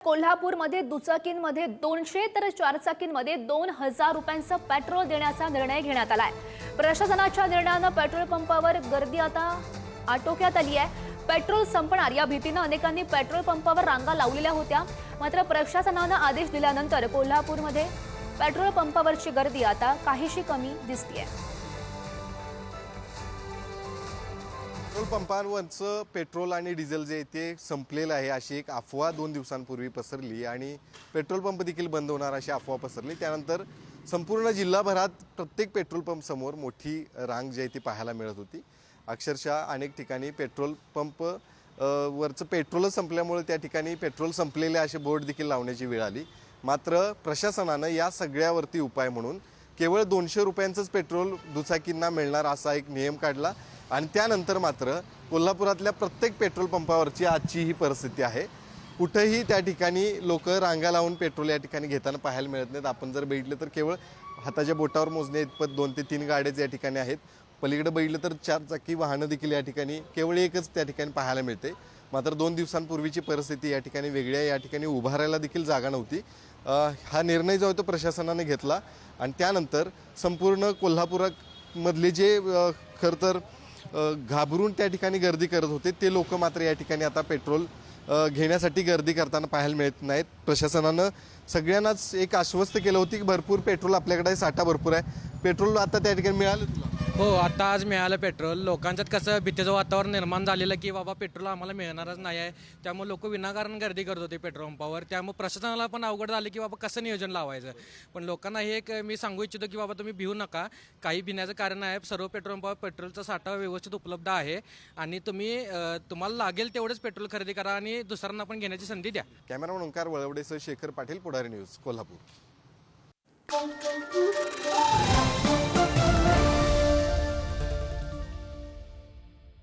कोल्हापूरमध्ये दुचाकींमध्ये 200 तर चारचाकींमध्ये 2000 रुपयांचा पेट्रोल देण्याचा निर्णय घेण्यात आलाय। प्रशासनाच्या निर्णयानं पेट्रोल पंपावर गर्दी आता आटोक्यात आली आहे। पेट्रोल संपणार या भीतीने अनेकांनी पेट्रोल पंपावर रांगा लावलेल्या होत्या। मात्र प्रशासनानं आदेश दिल्यानंतर कोल्हापूरमध्ये पेट्रोल पंपावरची गर्दी आता काहीशी कमी दिसतेय। पेट्रोल पंपांवरचं पेट्रोल आणि डिझेल जे ते संपलेलं आहे अशी एक अफवा 2 दिवसांपूर्वी पसरली आणि पेट्रोल पंप देखील बंद होणार अशी अफवा पसरली। त्यानंतर संपूर्ण जिल्हाभरात प्रत्येक पेट्रोल पंप समोर मोठी रांग जी आहे ती पाहायला मिळत होती। अक्षरशः अनेक ठिकाणी पेट्रोल पंप वरचं पेट्रोलच संपल्यामुळे त्या ठिकाणी पेट्रोल संपलेले असे बोर्ड देखील लावण्याची वेळ आली। मात्र प्रशासनानं या सगळ्यावरती उपाय म्हणून केवळ 200 रुपयांचंच पेट्रोल दुचाकींना मिळणार असा एक नियम काढला आणि त्यानंतर मात्र कोल्हापुरातल्या प्रत्येक पेट्रोल पंपावरची आजची ही परिस्थिती आहे। कुठेही त्या ठिकाणी लोक रांगा लावून पेट्रोल या ठिकाणी घेताना पाहायला मिळत नाहीत। आपण जर बघितलं तर केवळ हाताच्या बोटावर मोजणे इतपत 2 ते 3 गाड्याच या ठिकाणी आहेत। पलीकडे बघितलं तर 4 चाकी वाहनं देखील या ठिकाणी केवळ एकच त्या ठिकाणी पाहायला मिळते। मात्र 2 दिवसांपूर्वीची परिस्थिती या ठिकाणी वेगळी आहे। या ठिकाणी उभारायला देखील जागा नव्हती। हा निर्णय जो आहे तो प्रशासनाने घेतला आणि त्यानंतर संपूर्ण कोल्हापुरामधले जे खरं तर घाबरून त्या ठिकाणी गर्दी करत होते ते लोक मात्र या ठिकाणी आता पेट्रोल घेण्यासाठी गर्दी करताना पाहायला मिळत नाहीत। प्रशासनानं सगळ्यांनाच एक आश्वस्त केलं होतं की भरपूर पेट्रोल आपल्याकडे साठा भरपूर आहे। पेट्रोल आता त्या ठिकाणी मिळालं तुला? हो, आता आज मिळालं पेट्रोल। लोकांच्यात कसं भीतीचं वातावरण निर्माण झालेलं की बाबा पेट्रोल आम्हाला मिळणारच नाही आहे, त्यामुळे लोक विनाकारण गर्दी करत होते पेट्रोल पंपावर। त्यामुळे प्रशासनाला पण अवघड झालं की बाबा कसं नियोजन लावायचं। पण लोकांना हे एक मी सांगू इच्छितो की बाबा तुम्ही भिवू नका, काही भिण्याचं कारण आहे। सर्व पेट्रोल पंपावर पेट्रोलचा साठा व्यवस्थित उपलब्ध आहे आणि तुम्हाला लागेल तेवढंच पेट्रोल खरेदी करा आणि दुसऱ्यांना पण घेण्याची संधी द्या। कॅमेरामन ओंकार वळवडेसह शेखर पाटील, पुढारी न्यूज, कोल्हापूर।